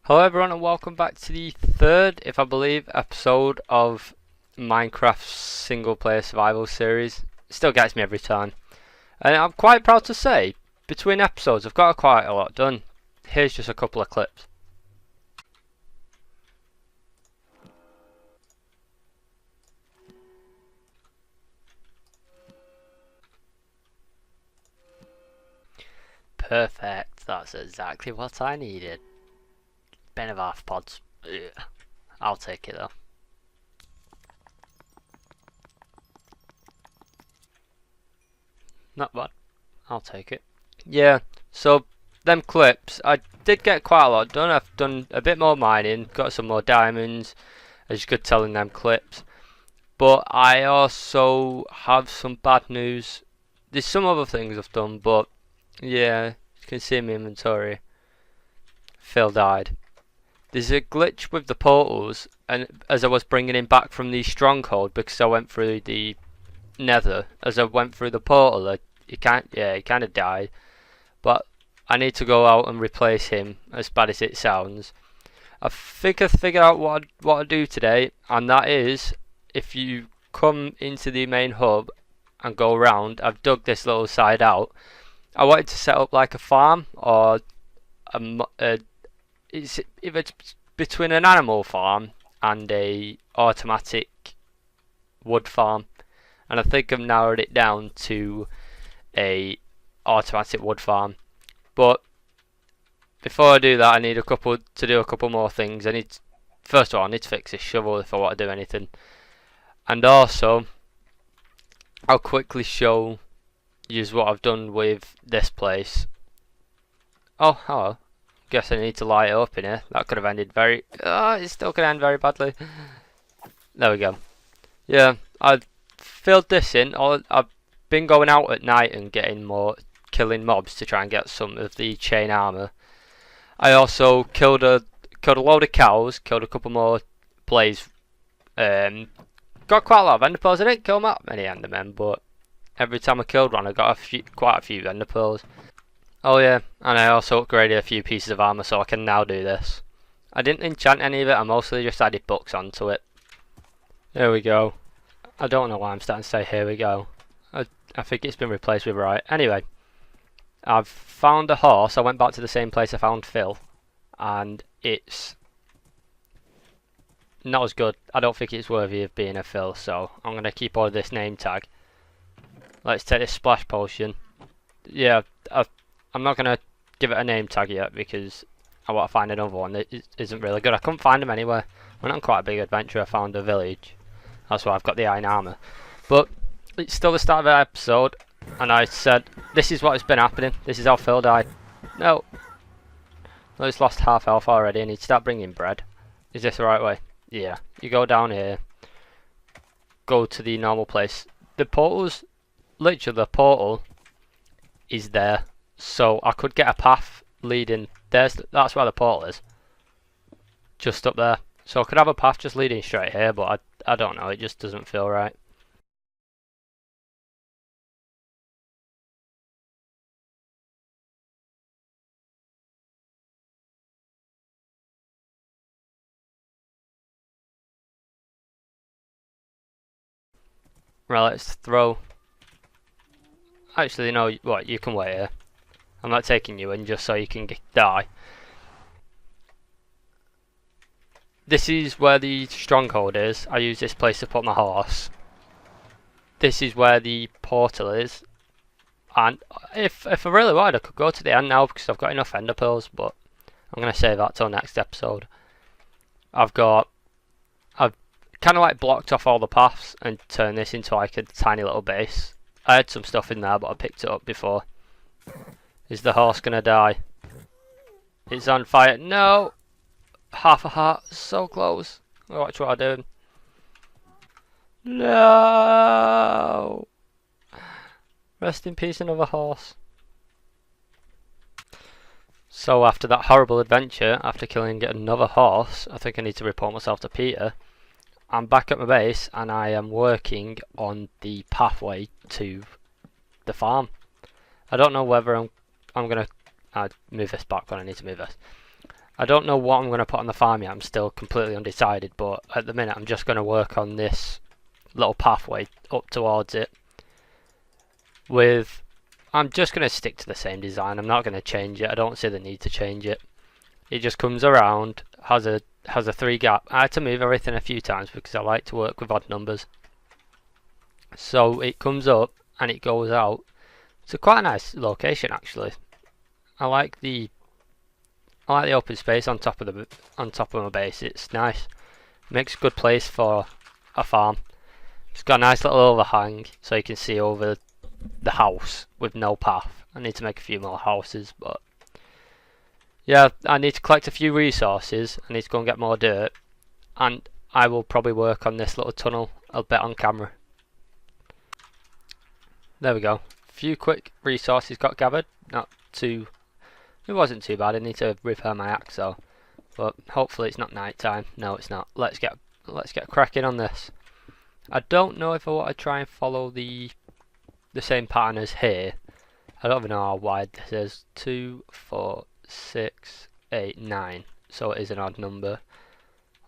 Hello everyone and welcome back to the third, if I believe, episode of Minecraft's single player survival series. It still gets me every time. And I'm quite proud to say, between episodes I've got quite a lot done. Here's just a couple of clips. Perfect, that's exactly what I needed. Ben of half pods. Ugh. I'll take it though. Not bad. I'll take it. Yeah, so them clips, I did get quite a lot done. I've done a bit more mining, got some more diamonds, as you could tell in them clips. But I also have some bad news. There's some other things I've done, but yeah, you can see in my inventory. Phil died. There's a glitch with the portals, and as I was bringing him back from the stronghold, because I went through the nether, as I went through the portal, he kind of died. But I need to go out and replace him, as bad as it sounds. I think I've figured out what I do today, and that is, if you come into the main hub and go around, I've dug this little side out. I wanted to set up like a farm, or it's if it's between an animal farm and a automatic wood farm, and I think I've narrowed it down to a automatic wood farm. But before I do that, I need to do a couple more things. First of all, I need to fix this shovel if I want to do anything, and also I'll quickly show you what I've done with this place. Oh, hello. Guess I need to light it up in here. That could have ended very. It still could end very badly. There we go. Yeah, I've filled this in. I've been going out at night and killing mobs to try and get some of the chain armor. I also killed a load of cows, killed a couple more blaze. Got quite a lot of ender pearls. I didn't kill that many endermen, but every time I killed one, I got quite a few ender pearls. Oh yeah, and I also upgraded a few pieces of armor, so I can now do this. I didn't enchant any of it. I mostly just added books onto it. There we go. I don't know why I'm starting to say here we go. I think it's been replaced with right. Anyway, I've found a horse. I went back to the same place I found Phil, and it's not as good. I don't think it's worthy of being a Phil, so I'm going to keep all of this name tag. Let's take this splash potion. Yeah, I'm not going to give it a name tag yet because I want to find another one that isn't really good. I couldn't find them anywhere. Went on quite a big adventure. I found a village. That's why I've got the iron armor. But it's still the start of the episode, and I said, this is what has been happening. This is how Phil died. No. Well, he's lost half health already. I need to start bringing bread. Is this the right way? Yeah. You go down here. Go to the normal place. The portal's... Literally, the portal is there. So I could get a path leading... That's where the portal is. Just up there. So I could have a path just leading straight here, but I don't know. It just doesn't feel right. Right, let's throw... Actually, no, what? You can wait here. I'm not taking you in just so you can die. This is where the stronghold is. I use this place to put my horse. This is where the portal is. And if I really wanted, I could go to the end now because I've got enough ender pearls, but I'm going to save that till next episode. I've kind of like blocked off all the paths and turned this into like a tiny little base. I had some stuff in there, but I picked it up before. Is the horse going to die? It's on fire. No! Half a heart. So close. Watch what I'm doing. No! Rest in peace, another horse. So after that horrible adventure, after killing another horse, I think I need to report myself to Peter. I'm back at my base and I am working on the pathway to the farm. I don't know whether I'm gonna move this back when I need to move this. I don't know what I'm going to put on the farm yet. I'm still completely undecided, but at the minute I'm just going to work on this little pathway up towards it. I'm just going to stick to the same design. I'm not going to change it. I don't see the need to change it. It just comes around, has a 3 gap. I had to move everything a few times because I like to work with odd numbers. So it comes up and it goes out. It's quite a nice location actually. I like the open space on top of my base. It's nice. Makes a good place for a farm. It's got a nice little overhang so you can see over the house with no path. I need to make a few more houses, but yeah, I need to collect a few resources. I need to go and get more dirt, and I will probably work on this little tunnel a bit on camera. There we go. A few quick resources got gathered. It wasn't too bad. I need to repair my axe though, but hopefully it's not night time. No, it's not. Let's get cracking on this. I don't know if I want to try and follow the same pattern as here. I don't even know how wide this is. 2, 4, 6, 8, 9. So it is an odd number.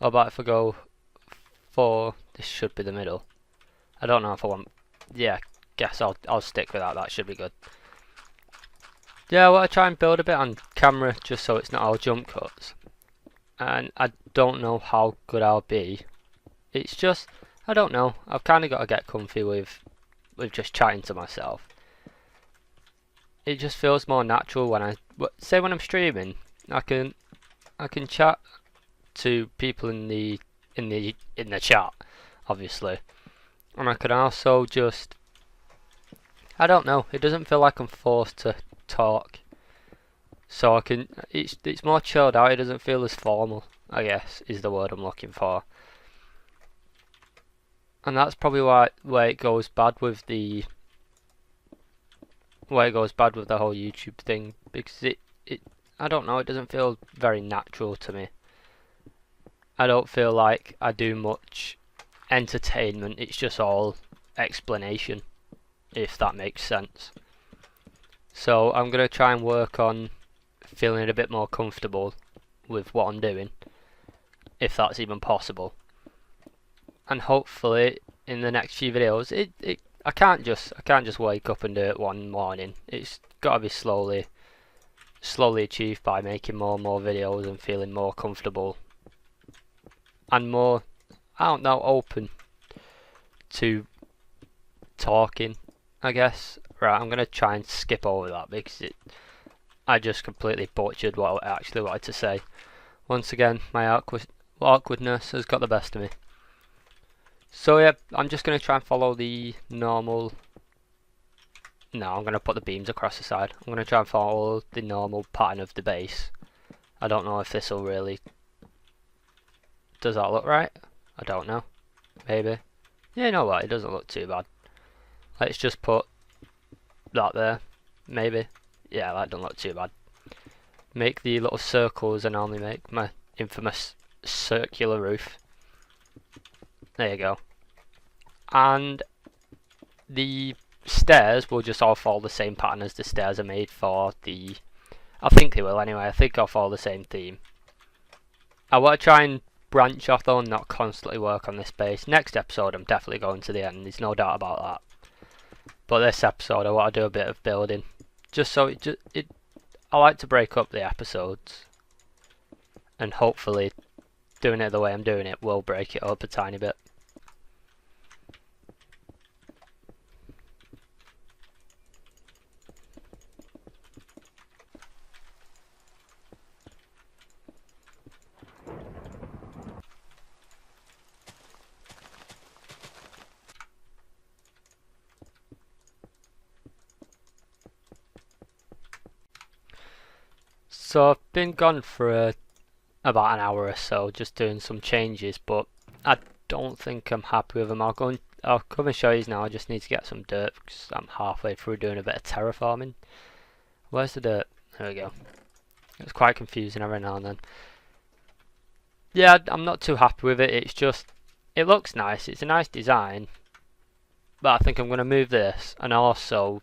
How about if I go 4? This should be the middle. I don't know if I want. Yeah, guess I'll stick with that. That should be good. Yeah, I want to try and build a bit on camera just so it's not all jump cuts. And I don't know how good I'll be. It's just, I don't know. I've kind of got to get comfy with just chatting to myself. It just feels more natural when when I'm streaming. I can chat to people in the chat, obviously, and I can also just, I don't know. It doesn't feel like I'm forced to talk, so I can. It's more chilled out. It doesn't feel as formal, I guess, is the word I'm looking for. And that's probably where it goes bad with the whole YouTube thing, because I don't know, it doesn't feel very natural to me. I don't feel like I do much entertainment. It's just all explanation, if that makes sense. So I'm going to try and work on feeling a bit more comfortable with what I'm doing, if that's even possible. And hopefully in the next few videos, I can't just wake up and do it one morning. It's got to be slowly achieved by making more and more videos and feeling more comfortable and more, I don't know, open to talking, I guess. Right, I'm gonna try and skip over that because I just completely butchered what I actually wanted to say. Once again, my awkwardness has got the best of me. So yeah, I'm just going to try and follow the normal. No, I'm going to put the beams across the side. I'm going to try and follow the normal pattern of the base. I don't know if this will really. Does that look right? I don't know. Maybe. Yeah, you know what? It doesn't look too bad. Let's just put that there. Maybe. Yeah, that doesn't look too bad. Make the little circles I normally make. My infamous circular roof. There you go. And the stairs will just all follow the same pattern as the stairs are made for the. I think they will anyway. I think I'll follow the same theme. I want to try and branch off though and not constantly work on this base. Next episode I'm definitely going to the end. There's no doubt about that. But this episode I want to do a bit of building. Just so I like to break up the episodes. And hopefully doing it the way I'm doing it will break it up a tiny bit. So I've been gone for about an hour or so, just doing some changes, but I don't think I'm happy with them. I'll come and show you now. I just need to get some dirt because I'm halfway through doing a bit of terraforming. Where's the dirt? There we go. It's quite confusing every now and then. Yeah, I'm not too happy with it. It's just, it looks nice. It's a nice design, but I think I'm going to move this, and also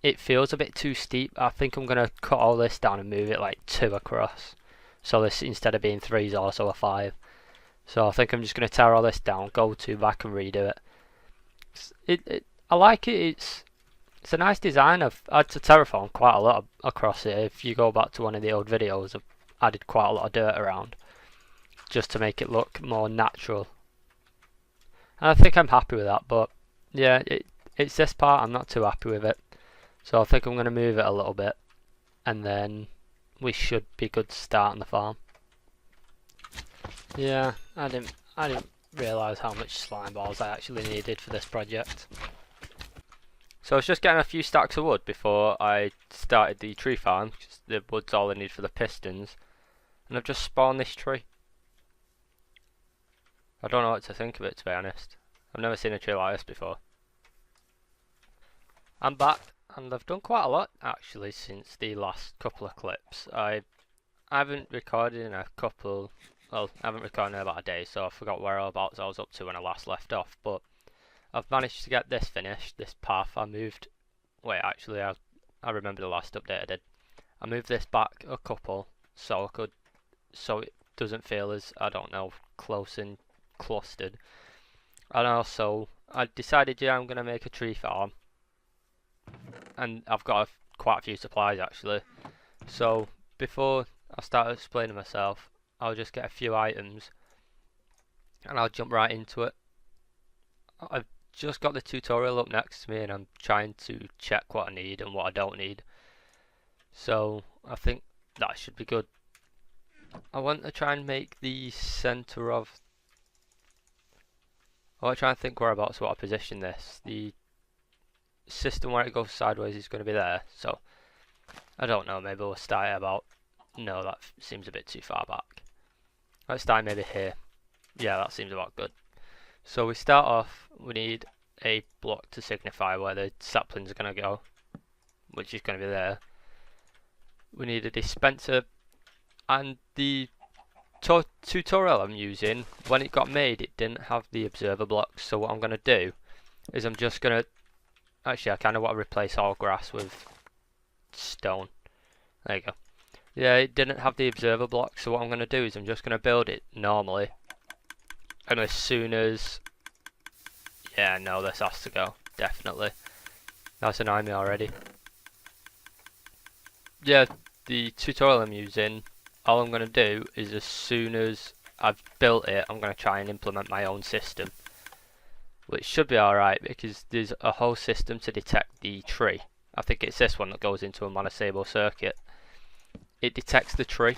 it feels a bit too steep. I think I'm going to cut all this down and move it like 2 across, So this, instead of being 3, is also a 5. So I think I'm just going to tear all this down, go to back and redo it. I like it. It's a nice design. I've had to terraform quite a lot across it. If you go back to one of the old videos, I've added quite a lot of dirt around just to make it look more natural. And I think I'm happy with that, but yeah, it's this part I'm not too happy with it. So I think I'm going to move it a little bit, and then we should be good to start on the farm. Yeah, I didn't realise how much slime balls I actually needed for this project. So I was just getting a few stacks of wood before I started the tree farm, because the wood's all I need for the pistons, and I've just spawned this tree. I don't know what to think of it, to be honest. I've never seen a tree like this before. I'm back, and I've done quite a lot actually since the last couple of clips. I haven't recorded in a couple, well, I haven't recorded in about a day, so I forgot whereabouts I was up to when I last left off, but I've managed to get this finished, this path. I moved, wait, actually I remember the last update I did. I moved this back a couple so it doesn't feel as, I don't know, close and clustered. And also I decided, yeah, I'm going to make a tree farm, and I've got quite a few supplies actually. So before I start explaining myself, I'll just get a few items and I'll jump right into it. I've just got the tutorial up next to me and I'm trying to check what I need and what I don't need. So I think that should be good. I want to try and make the center of... I want to try and think whereabouts what I position this. The system where it goes sideways is going to be there, so I don't know, maybe we'll start at about... No, that seems a bit too far back. Let's start maybe here. Yeah, that seems about good. So we start off, we need a block to signify where the saplings are going to go, which is going to be there. We need a dispenser, and the tutorial I'm using, when it got made, it didn't have the observer blocks. So what I'm going to do is I'm just going to... Actually, I kind of want to replace all grass with stone. There you go. Yeah, it didn't have the observer block, so what I'm going to do is I'm just going to build it normally. And as soon as... Yeah, no, this has to go. Definitely. That's annoying me already. Yeah, the tutorial I'm using, all I'm going to do is as soon as I've built it, I'm going to try and implement my own system. Which should be alright, because there's a whole system to detect the tree. I think it's this one that goes into a monostable circuit. It detects the tree,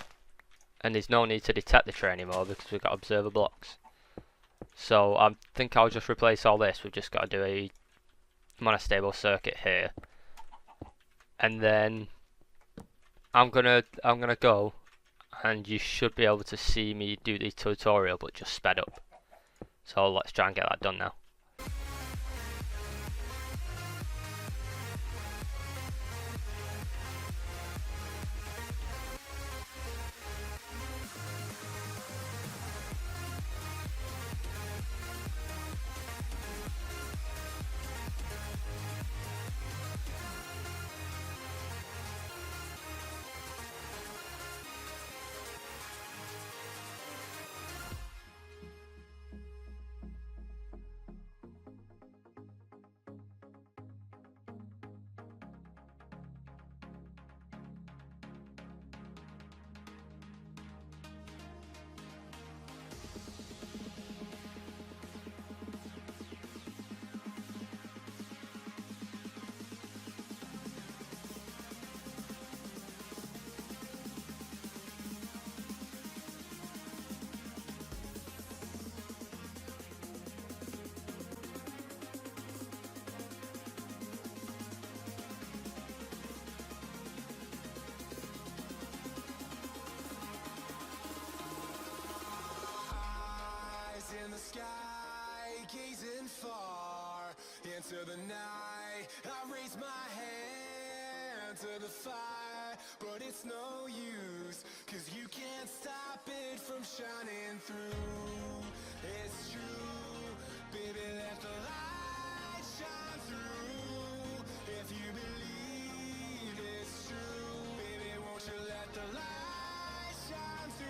and there's no need to detect the tree anymore because we've got observer blocks. So I think I'll just replace all this. We've just got to do a monostable circuit here, and then I'm gonna go, and you should be able to see me do the tutorial, but just sped up. So let's try and get that done now. Into the night, I raise my hand to the fire, but it's no use, 'cause you can't stop it from shining through. It's true, baby, let the light shine through. If you believe it's true, baby, won't you let the light shine through?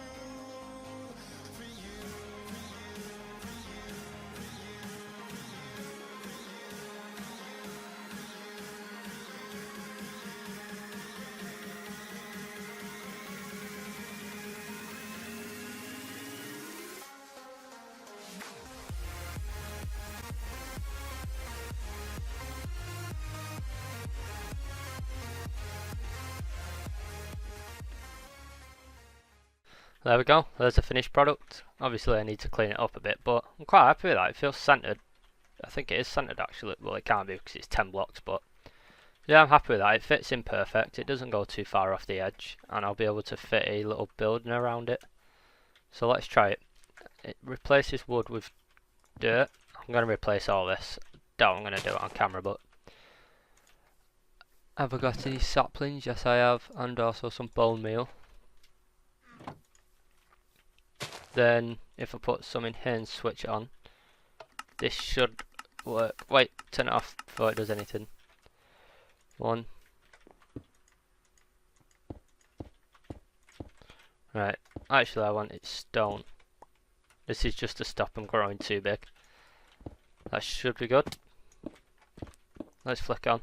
There we go, there's the finished product. Obviously I need to clean it up a bit, but I'm quite happy with that. It feels centered. I think it is centered actually. Well, it can't be because it's 10 blocks, but yeah, I'm happy with that. It fits in perfect. It doesn't go too far off the edge, and I'll be able to fit a little building around it. So let's try it. It replaces wood with dirt. I'm going to replace all this. Doubt I'm going to do it on camera, but have I got any saplings? Yes, I have, and also some bone meal. Then if I put some in here and switch it on, this should work. Wait, turn it off before it does anything. One. Right, actually I want it stone. This is just to stop them growing too big. That should be good. Let's flick on.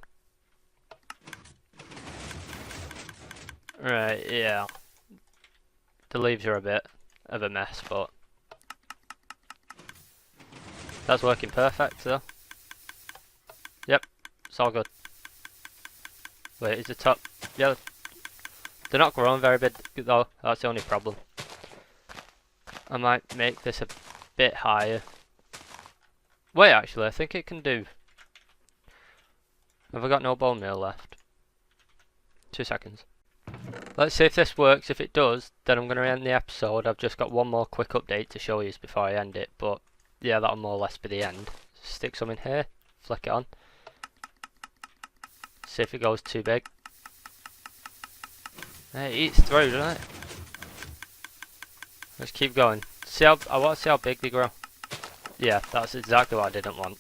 Right, yeah. The leaves are a bit of a mess, but that's working perfect though. Yep, it's all good. Wait, is the top? Yeah, they're not growing very big though. That's the only problem. I might make this a bit higher. Wait, actually, I think it can do. Have I got no bone meal left? 2 seconds. Let's see if this works. If it does, then I'm going to end the episode. I've just got one more quick update to show you before I end it, but yeah, that'll more or less be the end. Stick some in here, flick it on. See if it goes too big. It eats through, doesn't it? Let's keep going. See how I want to see how big they grow. Yeah, that's exactly what I didn't want.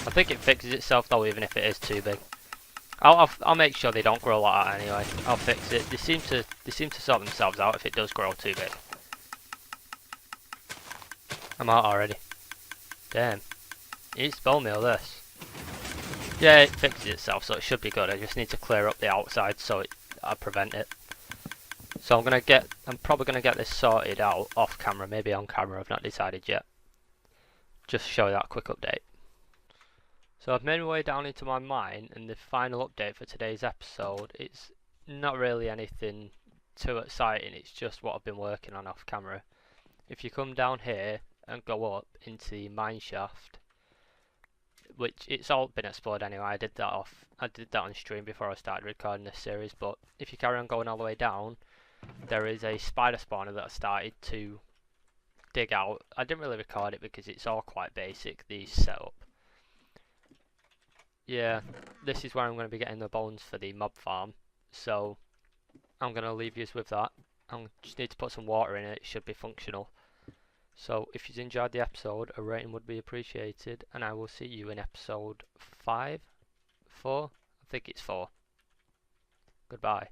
I think it fixes itself though, even if it is too big. I'll make sure they don't grow like that anyway. I'll fix it. They seem to sort themselves out if it does grow too big. I'm out already. Damn. It eats bone meal, this. Yeah, it fixes itself, so it should be good. I just need to clear up the outside so I prevent it. So I'm probably gonna get this sorted out off camera, maybe on camera. I've not decided yet. Just show you that quick update. So I've made my way down into my mine, and the final update for today's episode, it's not really anything too exciting, it's just what I've been working on off camera. If you come down here and go up into the mine shaft, which it's all been explored anyway, I did that on stream before I started recording this series, but if you carry on going all the way down, there is a spider spawner that I started to dig out. I didn't really record it because it's all quite basic, the setup. Yeah, this is where I'm going to be getting the bones for the mob farm, so I'm going to leave you with that. I just need to put some water in it, it should be functional. So if you enjoyed the episode, a rating would be appreciated, and I will see you in episode 5? 4? I think it's 4. Goodbye.